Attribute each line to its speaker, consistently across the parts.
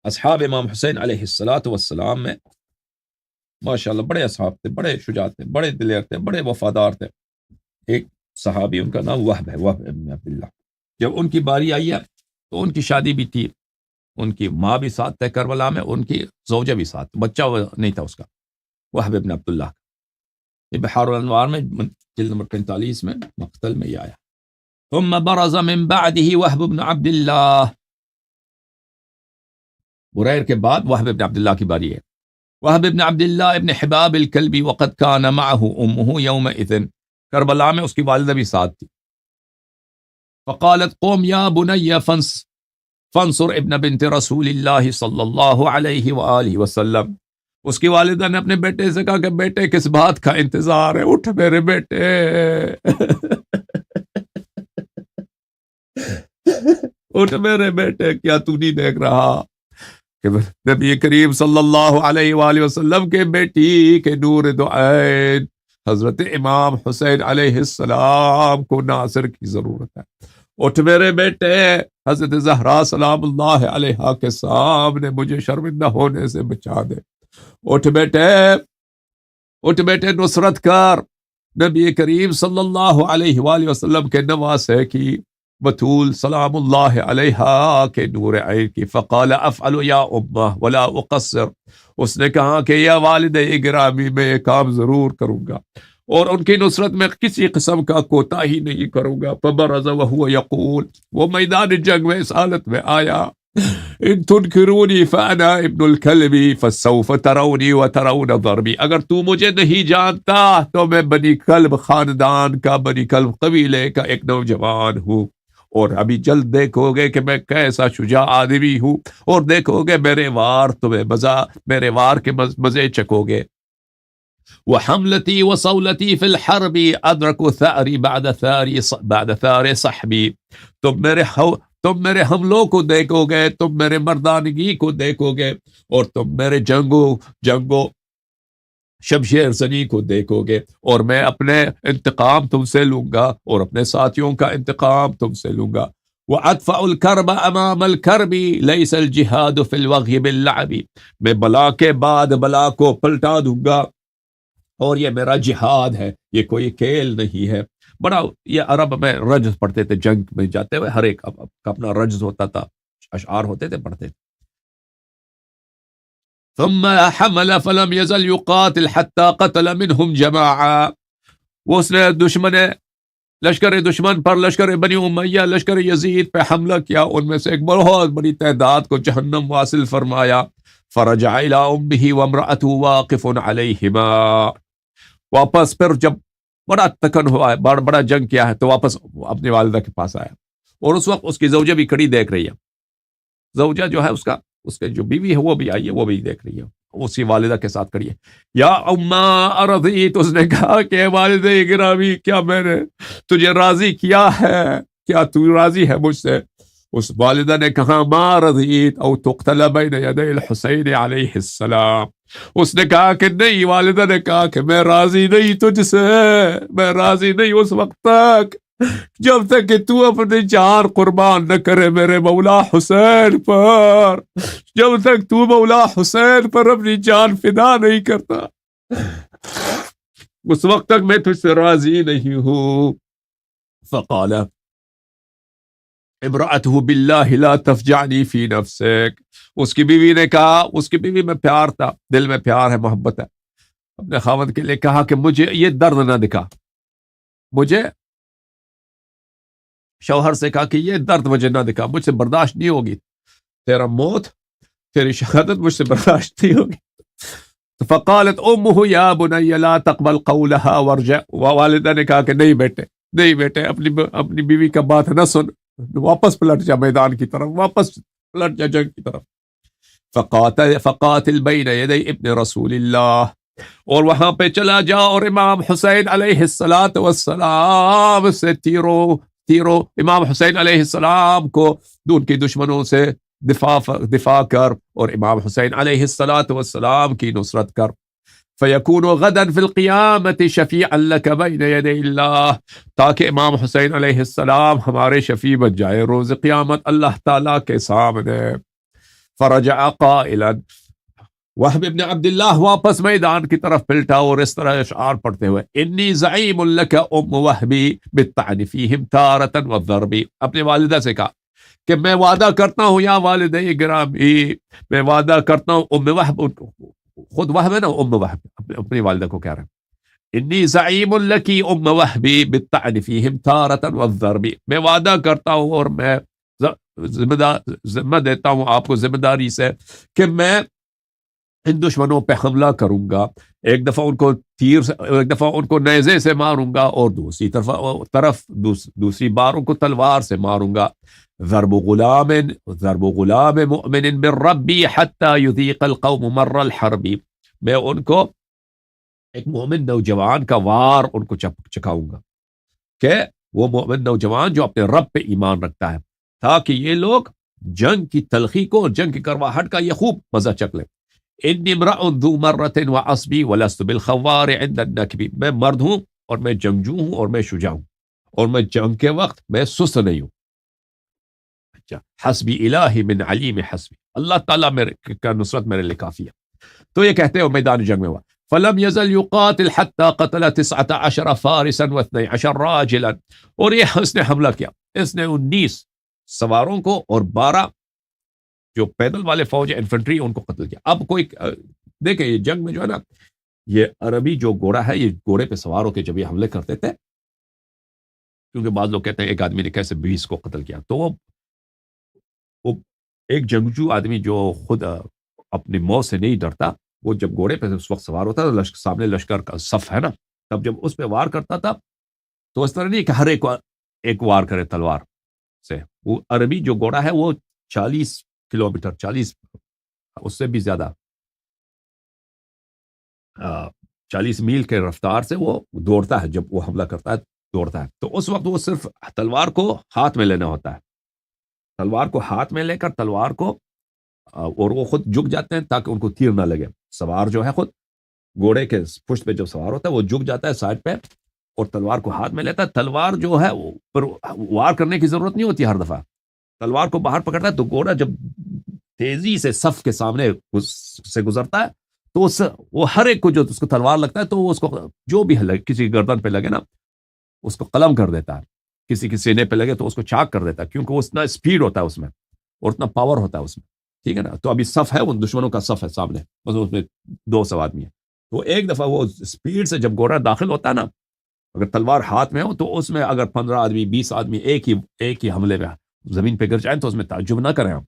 Speaker 1: اصحاب امام حسین علیہ الصلوۃ والسلام میں ماشاءاللہ بڑے اصحاب تھے، بڑے شجاع تھے، بڑے دلیر تھے، بڑے وفادار تھے۔ ایک صحابی ان کا نام وہب ہے، وہب ابن عبداللہ۔ جب ان کی باری آئی ہے تو ان کی شادی بھی تھی، ان کی ماں بھی ساتھ تھے کربلا میں، ان کی زوجہ بھی ساتھ، بچہ نہیں تھا اس کا، وہب ابن عبداللہ۔ یہ بحار الانوار میں جلد نمبر 45 میں مقتل میں یہ آیا۔ ثم برز من بعده وهب بن عبد الله، بریر کے بعد وہب ابن عبداللہ کی باری ہے۔ وہب ابن عبداللہ ابن حباب الکلبی وقد كان معه امه يومئذ، کربلا میں اس کی والدہ بھی ساتھ تھی۔ فقالت قوم یا بنی فانصر ابن بنت رسول اللہ صلی اللہ علیہ وآلہ وسلم۔ اس کی والدہ نے اپنے بیٹے سے کہا کہ بیٹے کس بات کا انتظار ہے، اٹھ میرے بیٹے اٹھ میرے بیٹے، کیا تو نہیں دیکھ رہا کہ نبی کریم صلی اللہ علیہ وآلہ وسلم کے بیٹی کے نور دو عین حضرت امام حسین علیہ السلام کو ناصر کی ضرورت ہے۔ اٹھ میرے بیٹے، حضرت زہرا سلام اللہ علیہا کے سامنے مجھے شرمندہ ہونے سے بچا دے۔ اٹھ بیٹے، اٹھ بیٹے، نصرت کر نبی کریم صلی اللہ علیہ وآلہ وسلم کے نواسے کی بطول سلام اللہ علیہا کے نور عین کی۔ فقال افعل یا امہ ولا اقصر، اس نے کہا کہ یا والد گرامی میں یہ کام ضرور کروں گا اور ان کی نصرت میں کسی قسم کا کوتاہی نہیں کروں گا۔ فبرز وهو یقول، وہ میدان جنگ میں اس حالت میں آیا، ان تنکرونی فانا ابن الکلب فسوف ترونی وترون ضربی، اگر تو مجھے نہیں جانتا تو میں بنی کلب خاندان کا، بنی کلب قبیلے کا ایک نوجوان ہوں، اور ابھی جلد دیکھو گے کہ میں کیسا شجاع آدمی ہوں، اور دیکھو گے میرے وار تمہیں میرے وار کے مزے چکو گے۔ وحملتی وصولتی فی الحرب ادرک ثأری بعد ثار صحبی، تم میرے حملوں کو دیکھو گے، تم میرے مردانگی کو دیکھو گے، اور تم میرے جنگو شمشیر زنی کو دیکھو گے، اور میں اپنے انتقام تم سے لوں گا، اور اپنے ساتھیوں کا انتقام تم سے لوں گا۔ وَأَدْفَعُ الْكَرْبَ أَمَامَ الْكَرْبِ لَيْسَ الْجِهَادُ فِي الْوَغْيِ بِاللَّعْبِ، میں بلا کے بعد بلا کو پلٹا دوں گا، اور یہ میرا جہاد ہے، یہ کوئی کھیل نہیں ہے۔ بڑا یہ عرب میں رجز پڑھتے تھے، جنگ میں جاتے ہوئے ہر ایک کا اپنا رجز ہوتا تھا، اشعار ہوتے تھے، پڑھتے تھے۔ ثم حمل فلم يزل يقاتل حتى قتل منهم جماعا، وہ اس نے لشکر دشمن پر، لشکر بنی امیہ، لشکر یزید پہ حملہ کیا، ان میں سے ایک بہت بڑی تعداد کو جہنم واصل فرمایا۔ فرجع الى امه وامرأته واقف علیہما، واپس پھر جب بڑا تکن ہوا ہے، بڑا جنگ کیا ہے، تو واپس اپنی والدہ کے پاس آیا، اور اس وقت اس کی زوجہ بھی کھڑی دیکھ رہی ہے، زوجہ جو ہے اس کے جو بیوی ہے وہ بھی آئی ہے، وہ بھی دیکھ رہی ہے، اس کی والدہ کے ساتھ کھڑی ہے۔ یا اما ارضیت، اس نے کہا کہ والدہ گرامی، کیا میں نے تجھے راضی کیا ہے، کیا تو راضی ہے مجھ سے؟ اس والدہ نے کہا ما رضیت او تقتل بین یدی الحسین علیہ السلام، اس نے کہا کہ نہیں، والدہ نے کہا کہ میں راضی نہیں تجھ سے، میں راضی نہیں اس وقت تک جب تک کہ تو اپنی جان قربان نہ کرے میرے مولا حسین پر، جب تک تو مولا حسین پر اپنی جان فدا نہیں کرتا، اس وقت تک میں تجھ سے راضی نہیں ہوں۔ فقال امرأته باللہ لا تفجعنی فی نفسک، اس کی بیوی نے کہا، اس کی بیوی میں پیار تھا، دل میں پیار ہے، محبت ہے، اپنے خاوند کے لیے کہا کہ مجھے یہ درد نہ دکھا، مجھے شوہر سے کہا کہ یہ درد مجھے نہ دکھا، مجھ سے برداشت نہیں ہوگی، تیرا موت، تیری شہادت مجھ سے برداشت نہیں ہوگی۔ فقالت امہ یا بنی لا تقبل قولها وارجع، والدہ نے کہا کہ نہیں بیٹے، اپنی بیوی کا بات نہ سن، واپس پلٹ جا میدان کی طرف، واپس پلٹ جا جنگ کی طرف۔ فقاتل بین یدی ابن رسول اللہ، اور وہاں پہ چلا جا اور امام حسین علیہ السلام سے تیرو امام حسین علیہ السلام کو ان کی دشمنوں سے دفاع کر، اور امام حسین علیہ السلام کی نصرت کر۔ فیکون غدا فی القیامت شفیعا لک بین یدی اللہ، تاکہ امام حسین علیہ السلام ہمارے شفیع بن جائے روز قیامت اللہ تعالیٰ کے سامنے۔ فرجع قائلا، وہب ابن عبداللہ واپس میدان کی طرف پلٹا اور اس طرح اشعار پڑھتے ہوئے، انی زعیم لک ام وہبی بالطعن فیہم تارة والضرب، اپنی والدہ سے کہا کہ میں وعدہ کرتا ہوں یا والدہ گرامی، میں وعدہ کرتا ہوں، ام وہب خود وہب ہے نا، ام وہب اپنی والدہ کو کہہ رہے ہیں، انی زعیم لکی ام وہبی بالطعن فیہم تارة والضرب، میں وعدہ کرتا ہوں اور میں ذمہ دیتا ہوں آپ کو ذمہ داری سے کہ میں ان دشمنوں پہ حملہ کروں گا، ایک دفعہ ان کو تیر سے، ایک دفعہ ان کو نیزے سے ماروں گا، اور دوسری بار ان کو تلوار سے ماروں گا۔ ضرب غلام مؤمن بالرب حتى يذيق القوم مر الحرب، میں ان کو ایک مومن نوجوان کا وار ان کو چکھاؤں گا، کہ وہ مومن نوجوان جو اپنے رب پہ ایمان رکھتا ہے، تاکہ یہ لوگ جنگ کی تلخی کو اور جنگ کی کرواہٹ کا یہ خوب مزہ چک لیں۔ انی امرأ ذو مرۃ وعصبی ولست بالخوار عند النکب، میں مرد ہوں اور میں جنگجو ہوں اور میں شجاع ہوں، اور میں جنگ کے وقت میں سست نہیں ہوں۔ اچھا، حسبی الہی من علیم حسبی، اللہ تعالیٰ میرے کا نصرت میرے لیے کافی ہے۔ تو یہ کہتے ہیں میدان جنگ میں ہوا، فلم یزل یقاتل حتی قتل 19 فارسا و12 راجلا، اور یہ اس نے حملہ کیا، اس نے 19 سواروں کو اور 12 جو پیدل والے فوج انفنٹری ان کو قتل کیا۔ اب کوئی دیکھیں یہ جنگ میں جو ہے نا، یہ عربی جو گھوڑا ہے، یہ گھوڑے پہ سوار ہو کے جب یہ حملے کرتے تھے، کیونکہ بعض لوگ کہتے ہیں ایک آدمی نے کیسے 20 کو قتل کیا، تو وہ ایک جنگجو آدمی جو خود اپنی موت سے نہیں ڈرتا، وہ جب گھوڑے پہ اس وقت سوار ہوتا تو سامنے لشکر کا صف ہے نا، تب جب اس پہ وار کرتا تھا تو اس طرح نہیں کہ ہر ایک وار کرے تلوار سے، وہ عربی جو گھوڑا ہے وہ 40 کلومیٹر، 40 اس سے بھی زیادہ 40 میل کے رفتار سے وہ دوڑتا ہے، جب وہ حملہ کرتا ہے دوڑتا ہے، تو اس وقت وہ صرف تلوار کو ہاتھ میں لینا ہوتا ہے، تلوار کو ہاتھ میں لے کر تلوار کو، اور وہ خود جھک جاتے ہیں تاکہ ان کو تیر نہ لگے، سوار جو ہے خود گھوڑے کے پشت پہ جب سوار ہوتا ہے وہ جھک جاتا ہے سائڈ پہ اور تلوار کو ہاتھ میں لیتا ہے، تلوار جو ہے پر وار کرنے کی ضرورت نہیں ہوتی، ہر دفعہ تلوار کو باہر پکڑتا ہے تو گھوڑا جب تیزی سے صف کے سامنے سے گزرتا ہے تو وہ ہر ایک کو جو اس کو تلوار لگتا ہے تو وہ اس کو جو بھی کسی گردن پہ لگے نا اس کو قلم کر دیتا ہے، کسی کے سینے پہ لگے تو اس کو چاک کر دیتا ہے، کیونکہ وہ اتنا اسپیڈ ہوتا ہے اس میں اور اتنا پاور ہوتا ہے اس میں، ٹھیک ہے نا۔ تو ابھی صف ہے، ان دشمنوں کا صف ہے سامنے، بس اس میں 200 آدمی ہیں، تو ایک دفعہ وہ اسپیڈ سے جب گھوڑا داخل ہوتا ہے نا، اگر تلوار ہاتھ میں ہو تو اس میں اگر 15 آدمی 20 آدمی ایک ہی حملے میں زمین پہ گر جائیں تو اس میں تعجب نہ کریں آپ،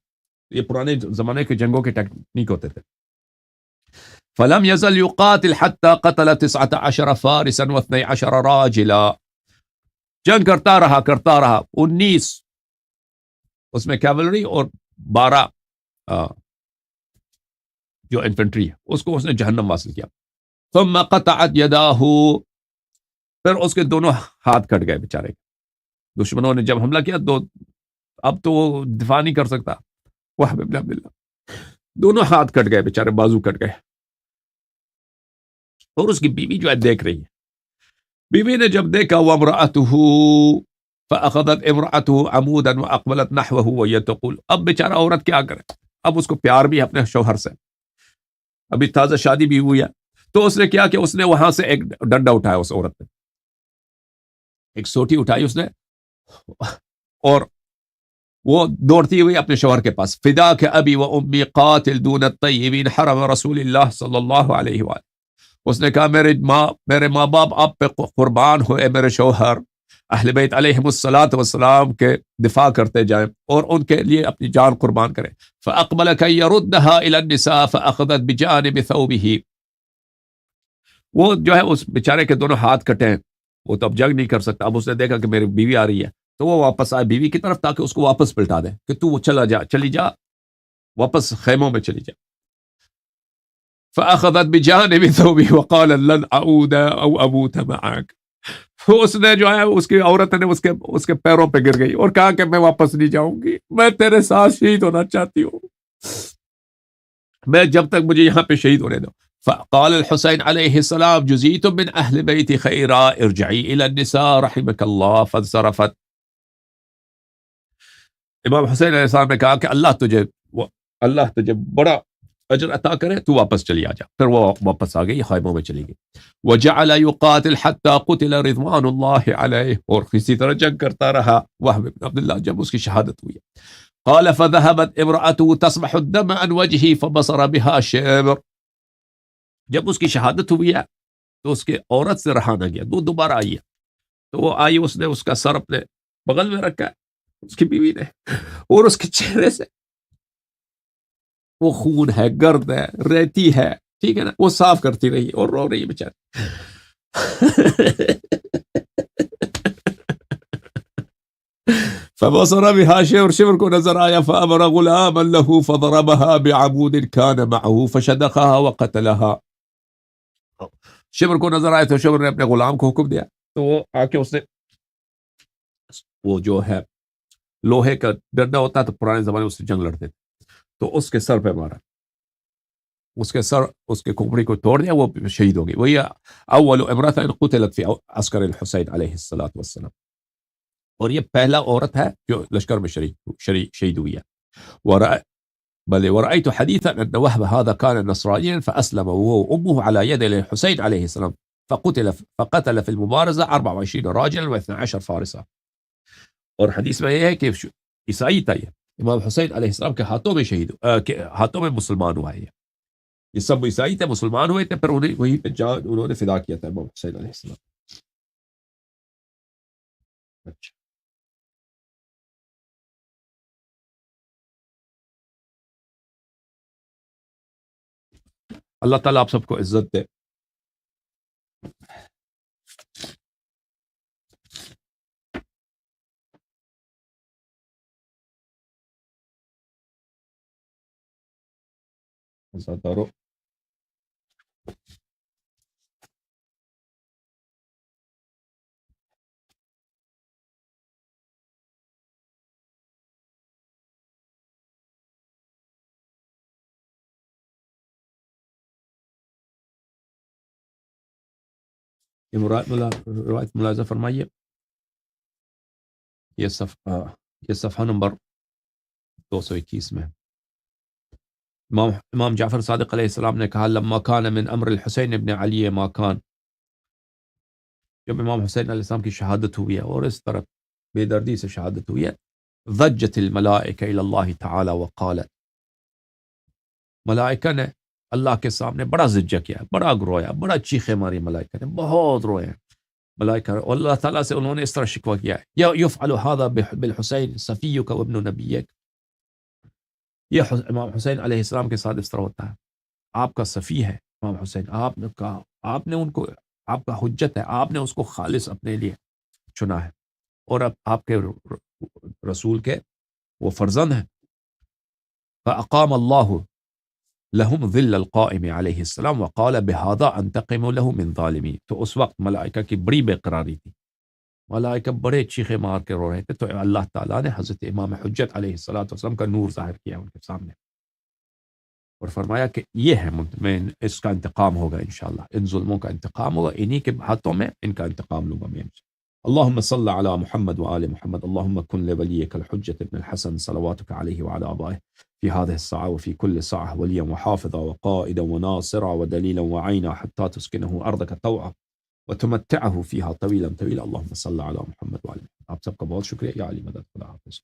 Speaker 1: یہ پرانے زمانے کے جنگوں کے ٹیکنیک ہوتے تھے۔ فلم يزل يقاتل حتى قتل 19 فارسا و12 راجلا، جنگ کرتا رہا 19 اس میں کیولری اور 12 جو انفنٹری ہے اس کو اس نے جہنم واصل کیا۔ ثم قطعت يداه، پھر اس کے دونوں ہاتھ کٹ گئے بیچارے، دشمنوں نے جب حملہ کیا تو اب تو وہ دفاع نہیں کر سکتا، وہب بن عبداللہ دونوں ہاتھ کٹ گئے بیچارے، بازو کٹ گئے، اور اس کی بیوی جو ہے دیکھ رہی ہے، بیوی نے جب دیکھا وامرأته فأخذت امرأته عمودا واقبلت نحوه وهي تقول، اب بیچارہ عورت کیا کرے، اب اس کو پیار بھی اپنے شوہر سے، ابھی تازہ شادی بھی ہوئی ہے، تو اس نے کیا کہ اس نے وہاں سے ایک ڈنڈا اٹھایا، اس عورت نے ایک سوٹی اٹھائی اس نے، اور وہ دوڑتی ہوئی اپنے شوہر کے پاس، فداک ابی و امی قاتل دون الطیبین حرم رسول اللہ صلی اللہ علیہ وآلہ، اس نے کہا میرے ماں باپ آپ پہ قربان ہوئے، میرے شوہر اہل بیت علیہم الصلاۃ والسلام کے دفاع کرتے جائیں اور ان کے لیے اپنی جان قربان کریں۔ فاقبل کی یردها الی النساء فاخذت بجانب ثوبه، وہ جو ہے اس بیچارے کے دونوں ہاتھ کٹے ہیں، وہ تو اب جنگ نہیں کر سکتا، اب اس نے دیکھا کہ میری بیوی آ رہی ہے تو وہ واپس آئے بیوی کی طرف تاکہ اس کو واپس پلٹا دے کہ تو چلی جا واپس خیموں میں چلی جا۔ فأخذت بجانب ثوبه وقال لن اعود او اموت معك، اس نے جو ہے اس کی عورت نے اس کے پیروں پہ گر گئی اور کہا کہ میں واپس نہیں جاؤں گی، میں تیرے ساتھ شہید ہونا چاہتی ہوں، میں جب تک مجھے یہاں پہ شہید ہونے دو۔ فقال الحسین علیہ السلام جزیت من اہل بیت خیرا ارجعی الی النساء رحمک اللہ، فانصرفت، امام حسین علیہ السلام نے کہا کہ اللہ تجھے اللہ تجھے بڑا اجر عطا کرے، تو واپس چلی آ جا. پھر وہ واپس آ گئی، خیموں میں چلی گئی. وجعل يقاتل حتى قتل رضوان اللہ علیہ، اور اسی طرح جنگ کرتا رہا وہب بن عبداللہ جب اس کی شہادت ہوئی. قال فذهبت امرأته تصبح الدم عن وجهه فبصر بها شبر. جب اس کی شہادت ہوئی ہے تو اس کے عورت سے رہا نہ گیا، دوبارہ آئی ہے تو وہ آئی، اس نے اس کا سر اپنے بغل میں رکھا اس کی بیوی نے، اور اس کے چہرے سے وہ خون ہے، گرد ہے، ریتی ہے، ٹھیک ہے نا، وہ صاف کرتی رہی اور رو رہی بیچاری. فبصر بها شبر، شبر کو نظر آیا، فأمر غلاما له فضربها بعمود كان معه فشدقها وقتلها. شبر کو نظر آیا تو شبر نے اپنے غلام کو حکم دیا، تو وہ آ کے اس نے وہ جو ہے لوہے کا ڈنڈا ہوتا ہے تو پرانے زمانے میں اس سے جنگ لڑتے تھے، تو اس کے سر پہ مارا، اس کے سر، اس کے کھوپڑی کو توڑ دیا، وہ شہید ہو گئی. وہی اول امرأة قتلت فی عسکر الحسین علیہ الصلاۃ والسلام، اور یہ پہلا عورت ہے جو لشکر میں شہید ہوئی ہے. بل ورأيت حديثا أن وهب هذا كان نصرانيا فأسلم وهو أمه على يد الحسين عليه السلام فقتل في المبارزة 24 راجلا و12 فارسا. اور حدیث میں یہ ہے کہ عیسائی تھا، یہ امام حسین علیہ السلام کے ہاتھوں میں ہاتھوں میں مسلمان ہوا ہے. یہ سب عیسائی تھے، مسلمان ہوئے تھے، پھر انہیں وہی پہ جان انہوں نے فدا کیا تھا امام حسین علیہ السلام. اچھا، اللہ تعالیٰ آپ سب کو عزت دے. عزتدارو، یہ روایت ملاحظہ فرمائیے، یہ صفحہ نمبر 221 میں امام جعفر صادق علیہ السلام نے کہا لما کان من امر الحسین ابن علی ما کان، جب امام حسین علیہ السلام کی شہادت ہوئی ہے اور اس طرح بے دردی سے شہادت ہوئی ہے، ضجت الملائکہ الی اللہ تعالی وقالت، ملائکہ نے اللہ کے سامنے بڑا زجہ کیا، بڑا رویا، بڑا چیخے ماری، ملائکہ نے بہت روئے ہیں. ملائکہ اور اللہ تعالیٰ سے انہوں نے اس طرح شکوہ کیا ہے، یا یفعل هذا بالحسین صفیک وابن نبیک، یہ امام حسین علیہ السلام کے ساتھ اس طرح ہوتا ہے، آپ کا صفی ہے امام حسین، آپ نے ان کو، آپ کا حجت ہے، آپ نے اس کو خالص اپنے لیے چنا ہے، اور اب آپ کے رسول کے وہ فرزند ہیں. فاقام اللہ لہم ذل القائم علیہ السلام وقال بہذا انتقم له من ظالمی. تو اس وقت ملائکہ کی بڑی بے قراری تھی، ملائکہ بڑے چیخے مار کے رو رہے تھے، تو اللہ تعالیٰ نے حضرت امام حجت علیہ السلام کا نور ظاہر کیا ان کے سامنے اور فرمایا کہ یہ ہے میں اس کا انتقام ہوگا انشاءاللہ، ان ظلموں کا انتقام ہوگا، انہی کے ہاتھوں میں ان کا انتقام لوں گا میں. اللهم صل على محمد وآل محمد. اللهم كن لوليك الحجة ابن الحسن صلواتك عليه وعلى آبائه في هذه الساعة وفي كل ساعة وليا وحافظا وقائدا وناصرا ودليلا وعينا حتى تسكنه أرضك طوعا وتمتعه فيها طويلا طويلا. اللهم صل على محمد وآل محمد. آپ سب کا بہت شکریہ. یا علی مدد. خدا حافظ.